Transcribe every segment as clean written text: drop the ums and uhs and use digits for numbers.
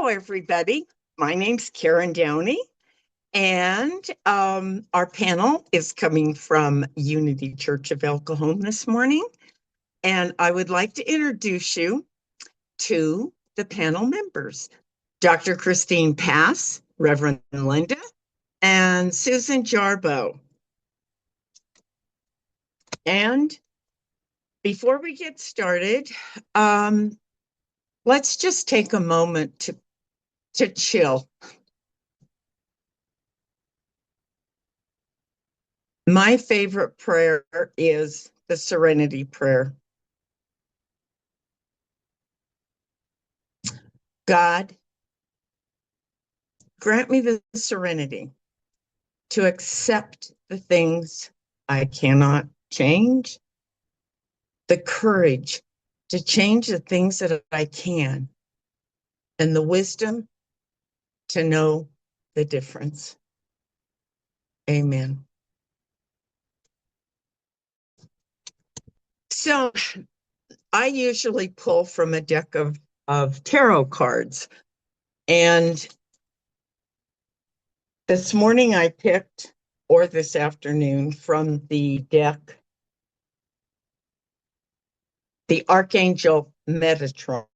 Hello, everybody. My name's Karen Downey, and our panel is coming from Unity Church of El Cajon this morning. And I would like to introduce you to the panel members, Dr. Kristine Pass, Reverend Linda, and Susan Jarboe. And before we get started, let's just take a moment to chill. My favorite prayer is the Serenity Prayer. God, grant me the serenity to accept the things I cannot change, the courage to change the things that I can, and the wisdom to know the difference. Amen. So I usually pull from a deck of tarot cards. And this morning I picked, or this afternoon, from the deck, the Archangel Metatron.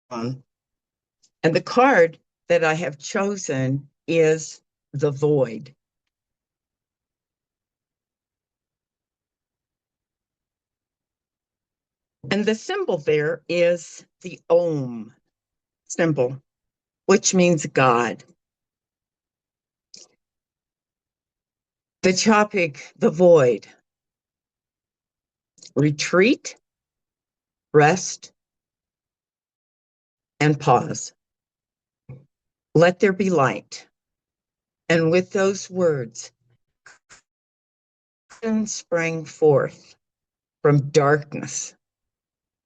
And the card that I have chosen is the Void. And the symbol there is the Om symbol, which means God. The topic, the Void. Retreat, rest, and pause. Let there be light. And with those words, sprang forth from darkness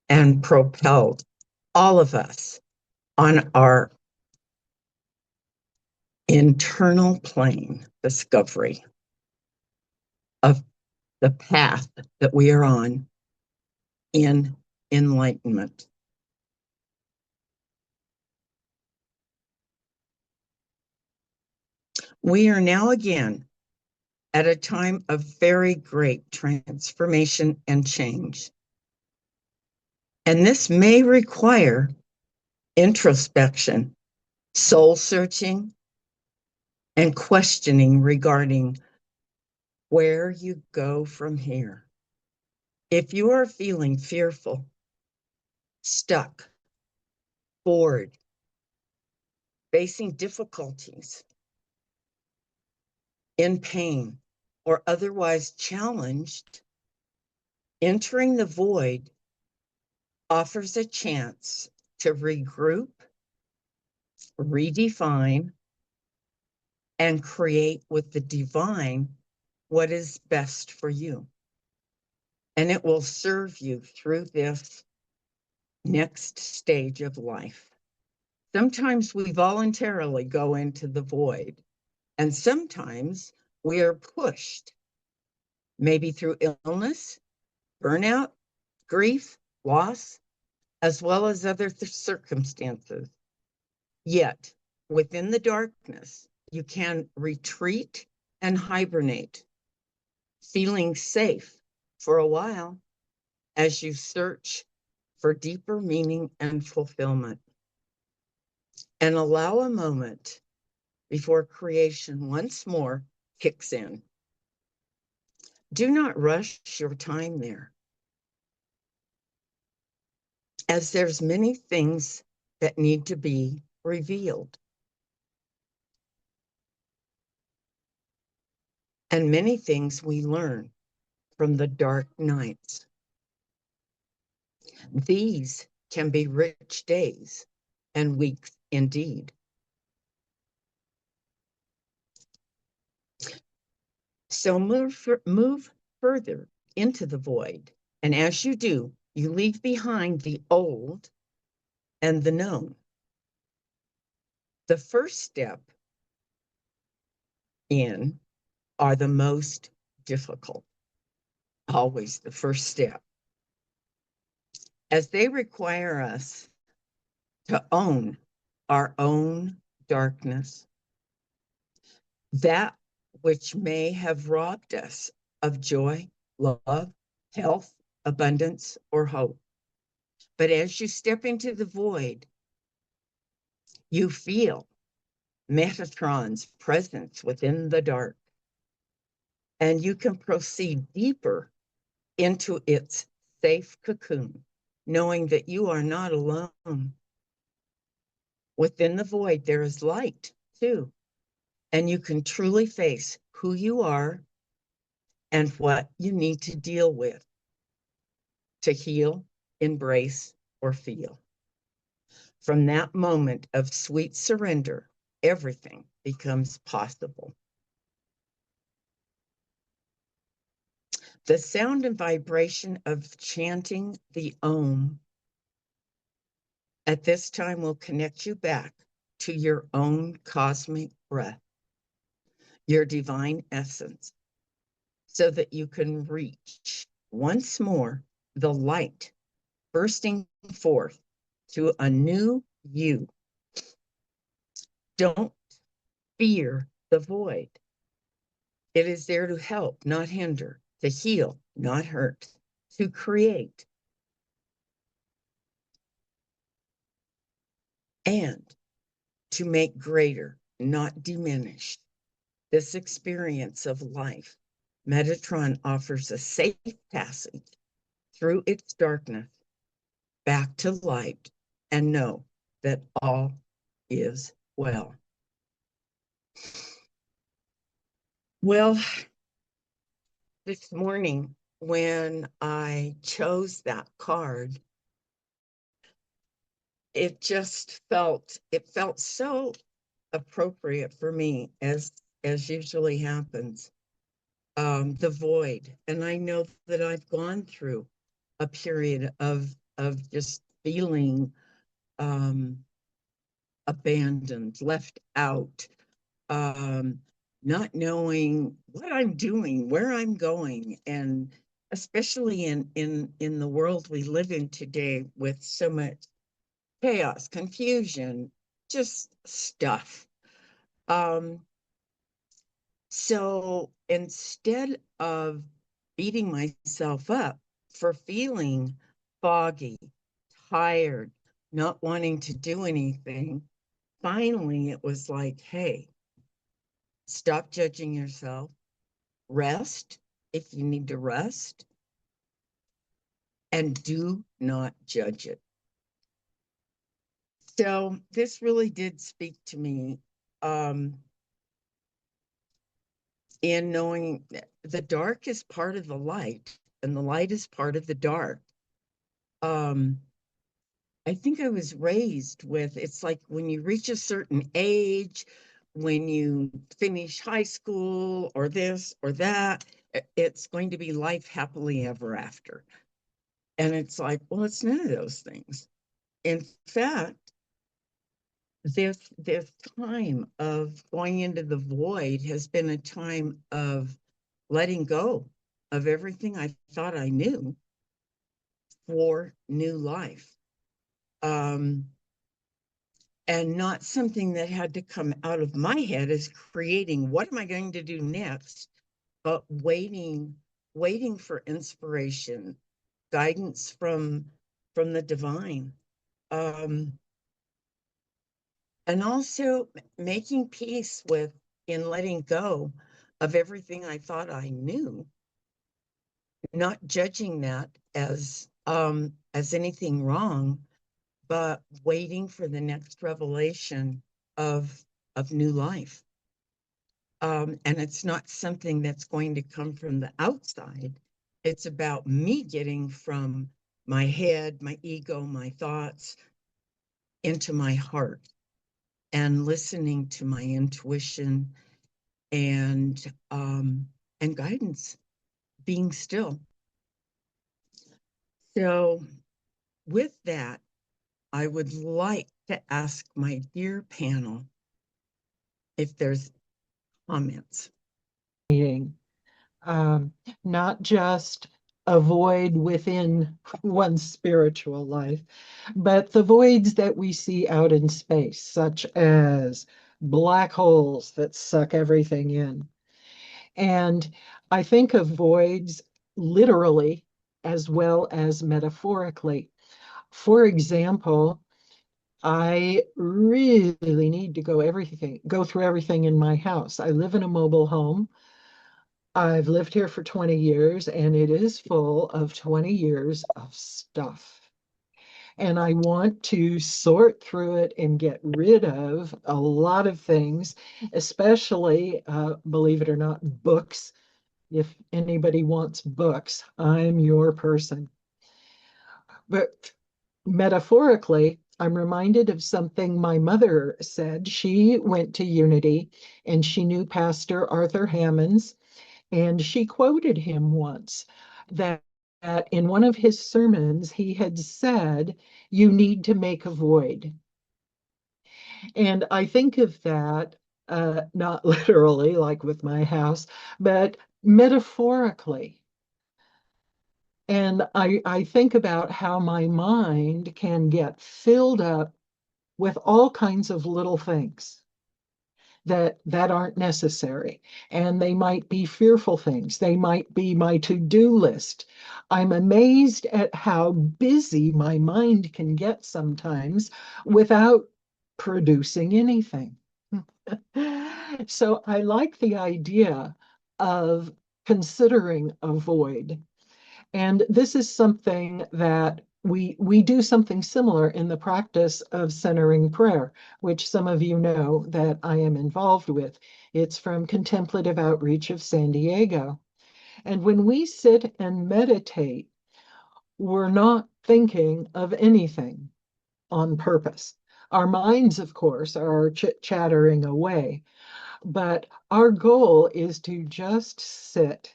and propelled all of us on our internal plane discovery of the path that we are on in enlightenment. We are now again at a time of very great transformation and change. And this may require introspection, soul searching, and questioning regarding where you go from here. If you are feeling fearful, stuck, bored, facing difficulties, in pain, or otherwise challenged, entering the void offers a chance to regroup, redefine, and create with the divine what is best for you. And it will serve you through this next stage of life. Sometimes we voluntarily go into the void, and sometimes we are pushed, maybe through illness, burnout, grief, loss, as well as other circumstances. Yet, within the darkness, you can retreat and hibernate, feeling safe for a while as you search for deeper meaning and fulfillment. And allow a moment before creation once more kicks in. Do not rush your time there, as there's many things that need to be revealed. And many things we learn from the dark nights. These can be rich days and weeks indeed. So move further into the void. And as you do, you leave behind the old and the known. The first step in are the most difficult. Always the first step, as they require us to own our own darkness, that which may have robbed us of joy, love, health, abundance, or hope. But as you step into the void, you feel Metatron's presence within the dark, and you can proceed deeper into its safe cocoon, knowing that you are not alone. Within the void, there is light, too, and you can truly face who you are and what you need to deal with to heal, embrace, or feel. From that moment of sweet surrender, everything becomes possible. The sound and vibration of chanting the Om at this time will connect you back to your own cosmic breath, your divine essence, so that you can reach once more the light bursting forth to a new you. Don't fear the void. It is there to help, not hinder, to heal, not hurt, to create, and to make greater, not diminish. This experience of life, Metatron offers a safe passage through its darkness back to light, and know that all is well. Well, this morning when I chose that card, it felt so appropriate for me, as usually happens. The void. And I know that I've gone through a period of just feeling abandoned, left out, not knowing what I'm doing, where I'm going, and especially in the world we live in today with so much chaos, confusion, just stuff. So instead of beating myself up for feeling foggy, tired, not wanting to do anything, finally it was like, hey, stop judging yourself, rest if you need to rest, and do not judge it. So this really did speak to me in knowing the dark is part of the light and the light is part of the dark. I think I was raised with, it's like when you reach a certain age, when you finish high school or this or that, it's going to be life happily ever after. And it's like, well, it's none of those things. In fact, this time of going into the void has been a time of letting go of everything I thought I knew for new life. And not something that had to come out of my head as creating, what am I going to do next? But waiting for inspiration, guidance from the divine. And also making peace with, in letting go of everything I thought I knew, not judging that as anything wrong, but waiting for the next revelation of new life. And it's not something that's going to come from the outside. It's about me getting from my head, my ego, my thoughts into my heart, and listening to my intuition and guidance, being still. So with that, I would like to ask my dear panel if there's comments. Not just a void within one's spiritual life, but the voids that we see out in space, such as black holes that suck everything in. And I think of voids literally as well as metaphorically. For example, I really need to go through everything in my house. I live in a mobile home. I've lived here for 20 years and it is full of 20 years of stuff. And I want to sort through it and get rid of a lot of things, especially, believe it or not, books. If anybody wants books, I'm your person. But metaphorically, I'm reminded of something my mother said. She went to Unity and she knew Pastor Arthur Hammonds, and she quoted him once that in one of his sermons, he had said, "You need to make a void." And I think of that, not literally, like with my house, but metaphorically. And I think about how my mind can get filled up with all kinds of little things that aren't necessary. And they might be fearful things. They might be my to-do list. I'm amazed at how busy my mind can get sometimes without producing anything. So I like the idea of considering a void. And this is something that we do something similar in the practice of centering prayer, which some of you know that I am involved with. It's from Contemplative Outreach of San Diego. And when we sit and meditate, we're not thinking of anything on purpose. Our minds, of course, are chattering away, but our goal is to just sit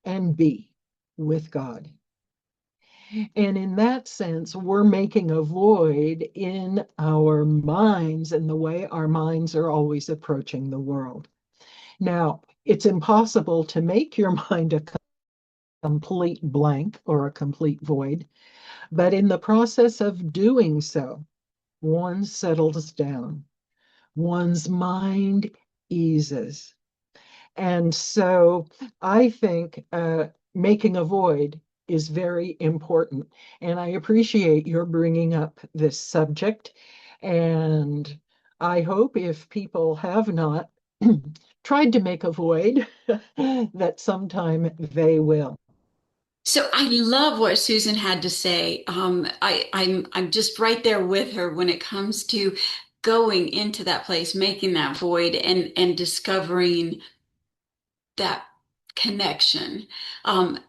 and be with God. And in that sense, we're making a void in our minds and the way our minds are always approaching the world. Now, it's impossible to make your mind a complete blank or a complete void, but in the process of doing so, one settles down, one's mind eases. And so I think making a void is very important. And I appreciate your bringing up this subject. And I hope if people have not tried to make a void, that sometime they will. So I love what Susan had to say. I'm just right there with her when it comes to going into that place, making that void, and discovering that connection.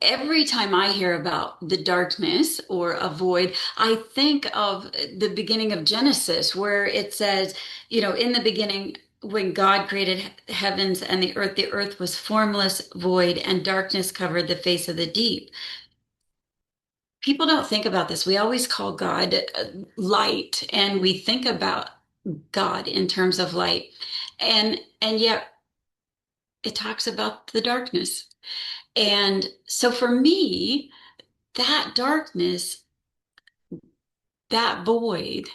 Every time I hear about the darkness or a void, I think of the beginning of Genesis, where it says, in the beginning, when God created heavens and the earth was formless, void, and darkness covered the face of the deep. People don't think about this. We always call God light, and we think about God in terms of light. And yet it talks about the darkness. And so for me, that darkness, that void,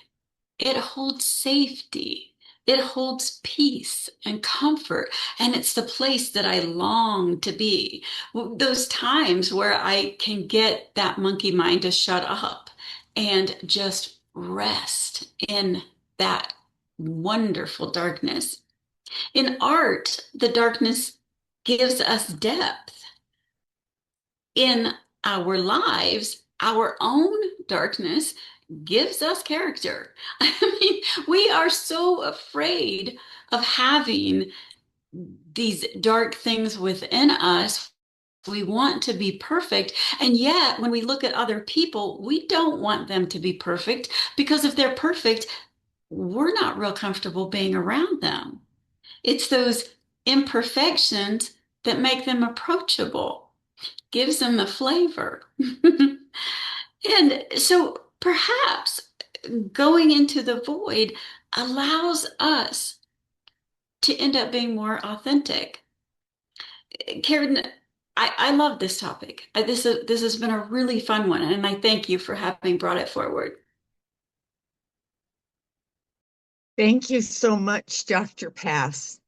it holds safety. It holds peace and comfort. And it's the place that I long to be. Those times where I can get that monkey mind to shut up and just rest in that wonderful darkness. In art, the darkness gives us depth. In our lives, our own darkness gives us character. I mean, we are so afraid of having these dark things within us. We want to be perfect. And yet, when we look at other people, we don't want them to be perfect because if they're perfect, we're not real comfortable being around them. It's those imperfections that make them approachable, gives them the flavor. And so perhaps going into the void allows us to end up being more authentic. Karen, I love this topic. This has been a really fun one, and I thank you for having brought it forward. Thank you so much, Dr. Pass.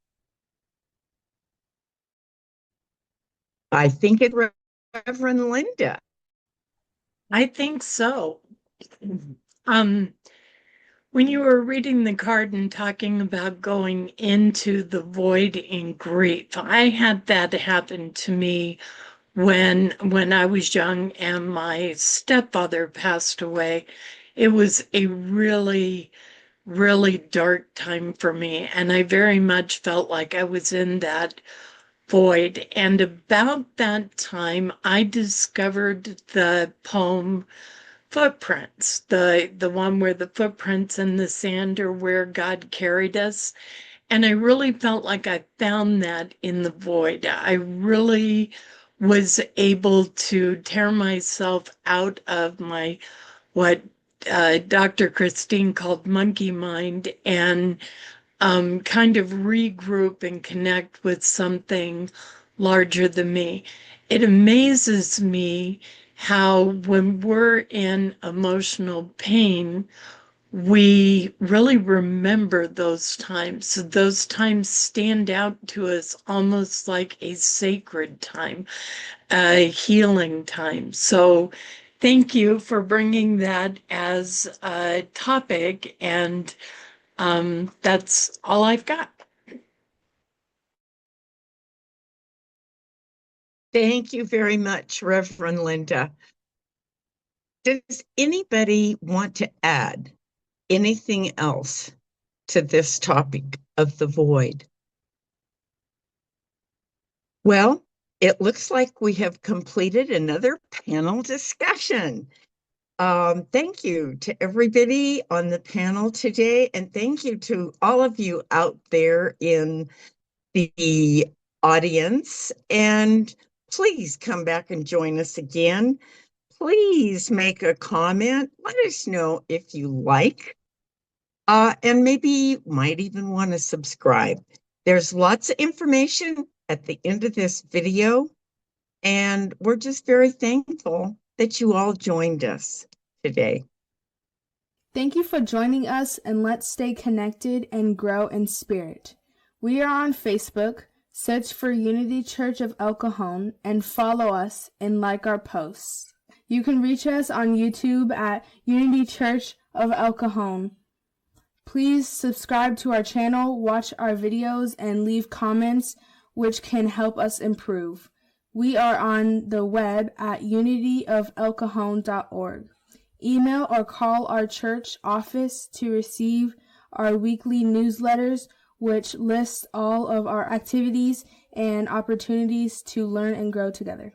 I think it Reverend Linda. I think so. Um, when you were reading the card and talking about going into the void in grief, I had that happen to me when I was young and my stepfather passed away. It was a really, really dark time for me, and I very much felt like I was in that void. And about that time, I discovered the poem Footprints, the one where the footprints in the sand are where God carried us. And I really felt like I found that in the void. I really was able to tear myself out of my what Dr. Kristine called monkey mind and kind of regroup and connect with something larger than me. It amazes me how, when we're in emotional pain, we really remember those times. So those times stand out to us almost like a sacred time, a healing time. So thank you for bringing that as a topic. And that's all I've got. Thank you very much, Reverend Linda. Does anybody want to add anything else to this topic of the void? Well, it looks like we have completed another panel discussion. Thank you to everybody on the panel today, and thank you to all of you out there in the audience. And please come back and join us again. Please make a comment. Let us know if you like, and maybe you might even want to subscribe. There's lots of information at the end of this video, and we're just very thankful that you all joined us today. Thank you for joining us, and let's stay connected and grow in spirit. We are on Facebook. Search for Unity Church of El Cajon and follow us and like our posts. You can reach us on YouTube at Unity Church of El Cajon. Please subscribe to our channel, watch our videos, and leave comments which can help us improve. We are on the web at unityofelcajon.org. Email or call our church office to receive our weekly newsletters, which lists all of our activities and opportunities to learn and grow together.